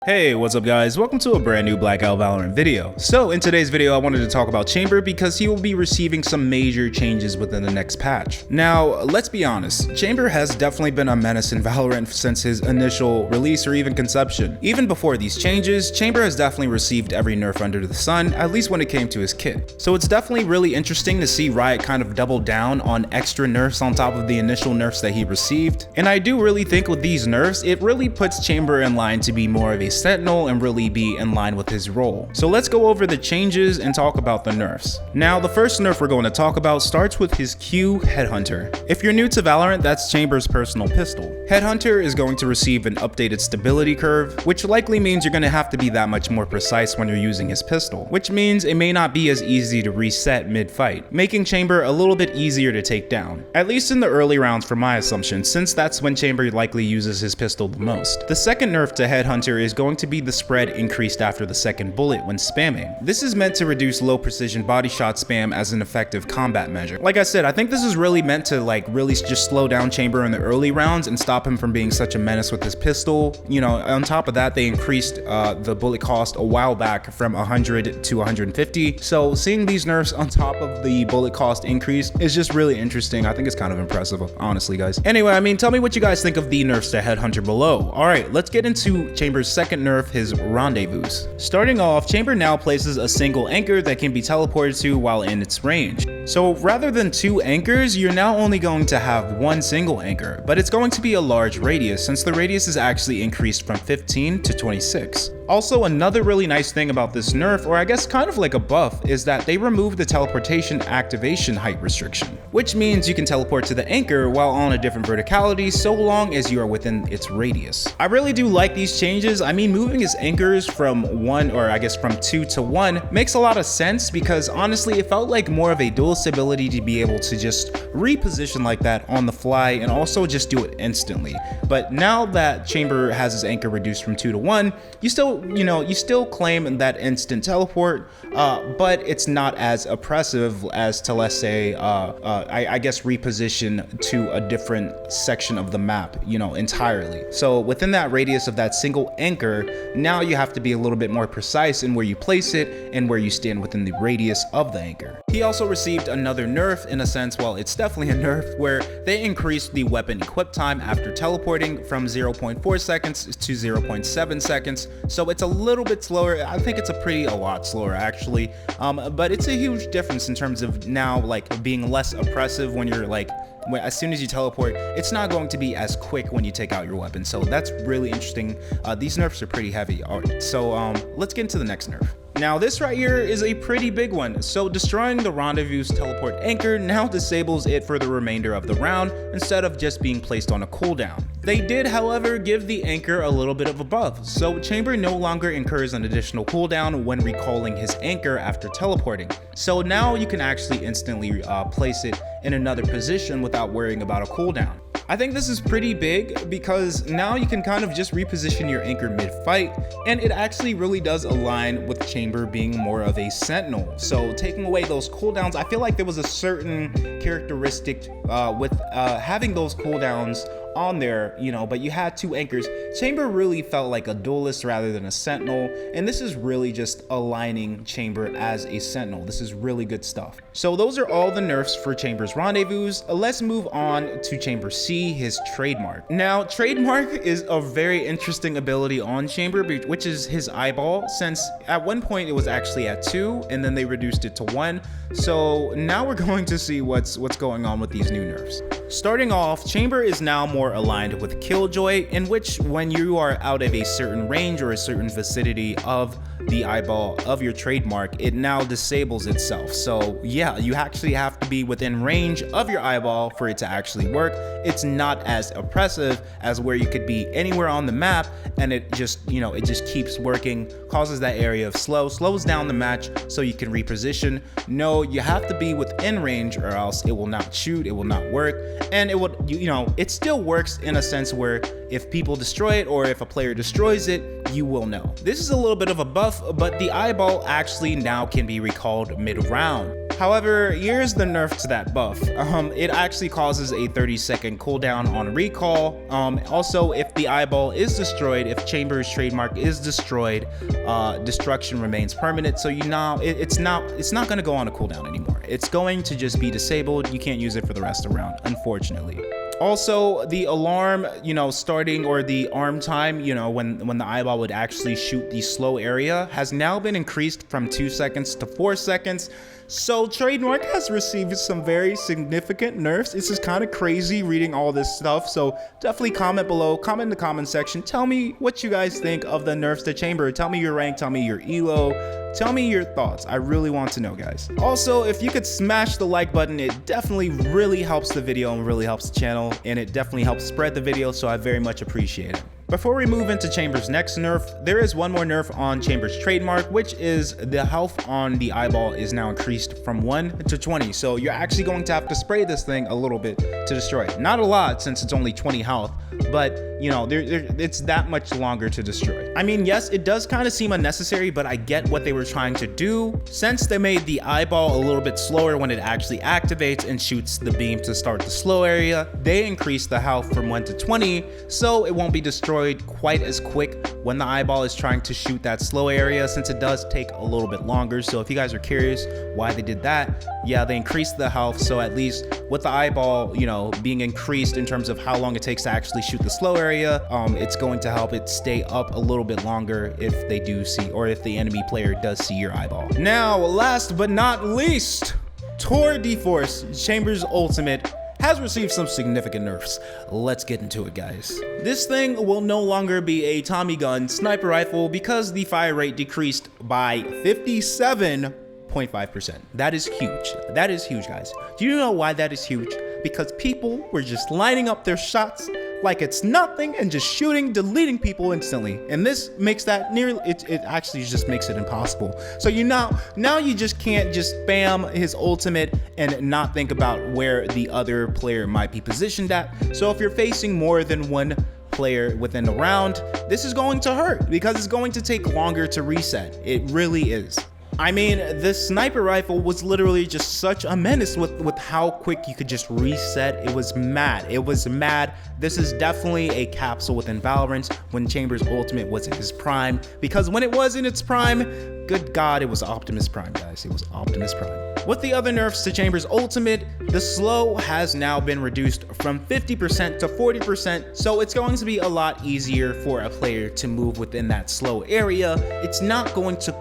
Hey, what's up guys? Welcome to a brand new Blackout Valorant video. So in today's video I wanted to talk about Chamber because he will be receiving some major changes within the next patch. Now let's be honest, Chamber has definitely been a menace in Valorant since his initial release or even conception. Even before these changes, Chamber has definitely received every nerf under the sun, at least when it came to his kit. So it's definitely really interesting to see Riot kind of double down on extra nerfs on top of the initial nerfs that he received. And I do really think with these nerfs, it really puts Chamber in line to be more of a sentinel and really be in line with his role. So let's go over the changes and talk about the nerfs. Now the first nerf we're going to talk about starts with his Q Headhunter. If you're new to Valorant, that's Chamber's personal pistol. Headhunter is going to receive an updated stability curve, which likely means you're going to have to be that much more precise when you're using his pistol, which means it may not be as easy to reset mid-fight, making Chamber a little bit easier to take down, at least in the early rounds for my assumption, since that's when Chamber likely uses his pistol the most. The second nerf to Headhunter is going to be the spread increased after the second bullet when spamming. This is meant to reduce low precision body shot spam as an effective combat measure. Like I said, I think this is really meant to really just slow down Chamber in the early rounds and stop him from being such a menace with his pistol. You know, on top of that, they increased the bullet cost a while back from 100 to 150. So seeing these nerfs on top of the bullet cost increase is just really interesting. I think it's kind of impressive, honestly, guys. Anyway, I mean, tell me what you guys think of the nerfs to Headhunter below. All right, let's get into Chamber's second nerf, his Rendezvous. Starting off, Chamber now places a single anchor that can be teleported to while in its range. So rather than two anchors, you're now only going to have one single anchor, but it's going to be a large radius since the radius is actually increased from 15 to 26. Also, another really nice thing about this nerf, or I guess kind of like a buff, is that they removed the teleportation activation height restriction, which means you can teleport to the anchor while on a different verticality so long as you are within its radius. I really do like these changes. I mean, moving his anchors from from 2 to 1 makes a lot of sense because honestly, it felt like more of a dual ability to be able to just reposition like that on the fly and also just do it instantly. But now that Chamber has his anchor reduced from 2 to 1, you still claim that instant teleport, but it's not as oppressive as to, let's say, I guess reposition to a different section of the map, entirely. So within that radius of that single anchor, now you have to be a little bit more precise in where you place it and where you stand within the radius of the anchor. He also received another nerf in a sense, well, it's definitely a nerf, where they increased the weapon equip time after teleporting from 0.4 seconds to 0.7 seconds. So it's a little bit slower. I think it's a lot slower actually, but it's a huge difference in terms of now being less oppressive when you're as soon as you teleport. It's not going to be as quick when you take out your weapon. So that's really interesting. These nerfs are pretty heavy. All right, so let's get into the next nerf. Now this right here is a pretty big one. So destroying the Rendezvous teleport anchor now disables it for the remainder of the round instead of just being placed on a cooldown. They did, however, give the anchor a little bit of a buff, so Chamber no longer incurs an additional cooldown when recalling his anchor after teleporting. So now you can actually instantly place it in another position without worrying about a cooldown. I think this is pretty big because now you can kind of just reposition your anchor mid-fight, and it actually really does align with Chamber being more of a sentinel. So taking away those cooldowns, I feel like there was a certain characteristic with having those cooldowns on there, but you had two anchors. Chamber really felt like a duelist rather than a sentinel, and this is really just aligning Chamber as a sentinel. This is really good stuff. So those are all the nerfs for Chamber's Rendezvous. Let's move on to Chamber C, his trademark. Now trademark is a very interesting ability on Chamber, which is his eyeball, since at one point it was actually at 2 and then they reduced it to 1. So now we're going to see what's going on with these new nerfs. Starting off, Chamber is now more aligned with Killjoy, in which when you are out of a certain range or a certain vicinity of the eyeball of your trademark, it now disables itself. So yeah, you actually have to be within range of your eyeball for it to actually work. It's not as oppressive as where you could be anywhere on the map and it just keeps working, causes that area of slows down the match so you can reposition. No, you have to be within range or else it will not shoot, it will not work, and it still works in a sense where if people destroy it or if a player destroys it, you will know. This is a little bit of a buff, but the eyeball actually now can be recalled mid-round. However, here's the nerf to that buff. It actually causes a 30-second cooldown on recall. Also, if the eyeball is destroyed, if Chamber's trademark is destroyed, destruction remains permanent. So it's not going to go on a cooldown anymore. It's going to just be disabled. You can't use it for the rest of the round, unfortunately. Also, the alarm, starting, or the arm time, when the eyeball would actually shoot the slow area, has now been increased from 2 seconds to 4 seconds. So trademark has received some very significant nerfs. This is kind of crazy reading all this stuff. So definitely comment below, comment in the comment section. Tell me what you guys think of the nerfs to Chamber. Tell me your rank, tell me your elo. Tell me your thoughts. I really want to know, guys. Also, if you could smash the like button, it definitely really helps the video and really helps the channel, and it definitely helps spread the video, so I very much appreciate it. Before we move into Chamber's next nerf, there is one more nerf on Chamber's trademark, which is the health on the eyeball is now increased from 1 to 20. So you're actually going to have to spray this thing a little bit to destroy it. Not a lot, since it's only 20 health, but it's that much longer to destroy. I mean, yes, it does kind of seem unnecessary, but I get what they were trying to do. Since they made the eyeball a little bit slower when it actually activates and shoots the beam to start the slow area, they increased the health from 1 to 20, so it won't be destroyed quite as quick when the eyeball is trying to shoot that slow area, since it does take a little bit longer. So if you guys are curious why they did that, yeah, they increased the health, so at least with the eyeball being increased in terms of how long it takes to actually shoot the slow area, it's going to help it stay up a little bit longer if they do see, or if the enemy player does see your eyeball. Now, last but not least, Tour de Force, Chamber's ultimate, has received some significant nerfs. Let's get into it, guys. This thing will no longer be a Tommy gun sniper rifle because the fire rate decreased by 57.5%. That is huge. That is huge, guys. Do you know why that is huge? Because people were just lining up their shots like it's nothing and just shooting, deleting people instantly. And this makes that it actually just makes it impossible. So now you just can't just spam his ultimate and not think about where the other player might be positioned at. So if you're facing more than one player within the round, this is going to hurt because it's going to take longer to reset. It really is. I mean, this sniper rifle was literally just such a menace with how quick you could just reset. It was mad. It was mad. This is definitely a capsule within Valorant when Chamber's ultimate was in his prime, because when it was in its prime, good God, it was Optimus Prime, guys. It was Optimus Prime. With the other nerfs to Chamber's ultimate, the slow has now been reduced from 50% to 40%, so it's going to be a lot easier for a player to move within that slow area. It's not going to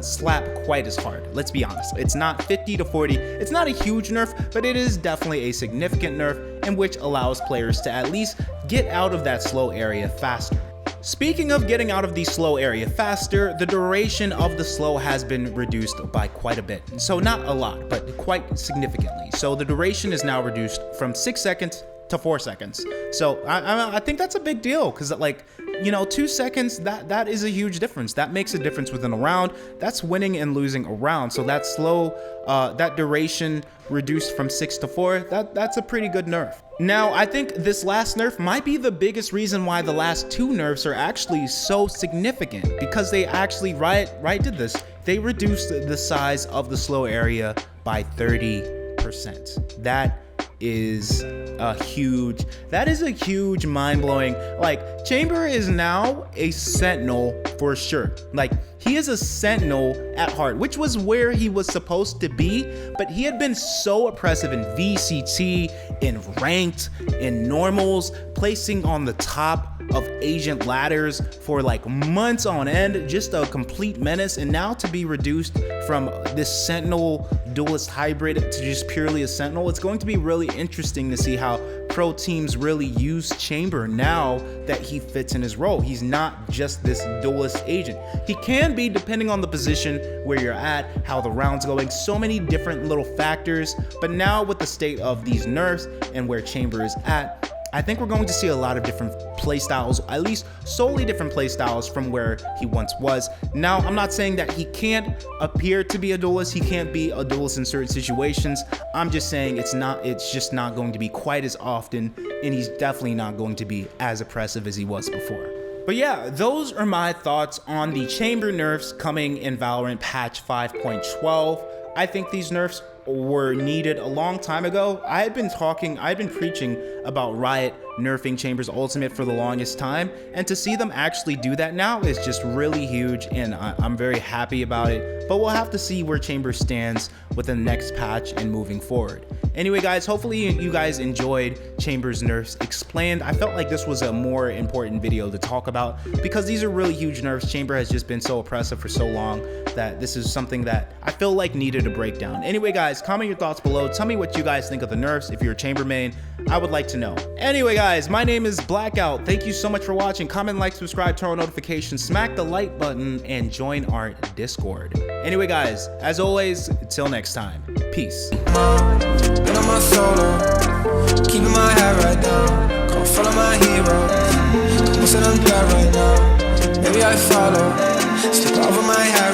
slap quite as hard. Let's be honest. It's not 50 to 40. It's not a huge nerf, but it is definitely a significant nerf, in which allows players to at least get out of that slow area faster. Speaking of getting out of the slow area faster, the duration of the slow has been reduced by quite a bit. So not a lot, but quite significantly. So the duration is now reduced from 6 seconds to 4 seconds. So I think that's a big deal, because 2 seconds, that is a huge difference. That makes a difference within a round. That's winning and losing a round. So that slow, that duration reduced from 6 to 4, that's a pretty good nerf. Now, I think this last nerf might be the biggest reason why the last 2 nerfs are actually so significant, because they actually, Riot did this. They reduced the size of the slow area by 30%. That is a huge mind-blowing, Chamber is now a sentinel for sure. He is a sentinel at heart, which was where he was supposed to be, but he had been so oppressive in VCT, in ranked, in normals, placing on the top of agent ladders for months on end, just a complete menace. And now to be reduced from this sentinel duelist hybrid to just purely a sentinel, it's going to be really interesting to see how pro teams really use Chamber now that he fits in his role. He's not just this duelist agent. He can be, depending on the position where you're at, how the round's going, so many different little factors. But now with the state of these nerfs and where Chamber is at, I think we're going to see a lot of different playstyles, at least solely different playstyles from where he once was. Now, I'm not saying that he can't appear to be a duelist. He can't be a duelist in certain situations. I'm just saying it's just not going to be quite as often, and he's definitely not going to be as oppressive as he was before. But yeah, those are my thoughts on the Chamber nerfs coming in Valorant patch 5.12. I think these nerfs were needed a long time ago. I had been preaching about Riot nerfing Chamber's ultimate for the longest time, and to see them actually do that now is just really huge, and I'm very happy about it. But we'll have to see where Chamber stands with the next patch and moving forward. Anyway guys, hopefully you guys enjoyed Chamber's nerfs explained. I felt like this was a more important video to talk about because these are really huge nerfs. Chamber has just been so oppressive for so long that this is something that I feel like needed a breakdown. Anyway guys, comment your thoughts below. Tell me what you guys think of the nerfs. If you're a Chamber main, I would like to know. Anyway guys, my name is Blackout. Thank you so much for watching. Comment, like, subscribe, turn on notifications, smack the like button, and join our Discord. Anyway guys, as always, until next time, peace. Been on my solo, keeping my head right down. Can't follow my heroes, most of them dead right now. Maybe I follow, slip over my head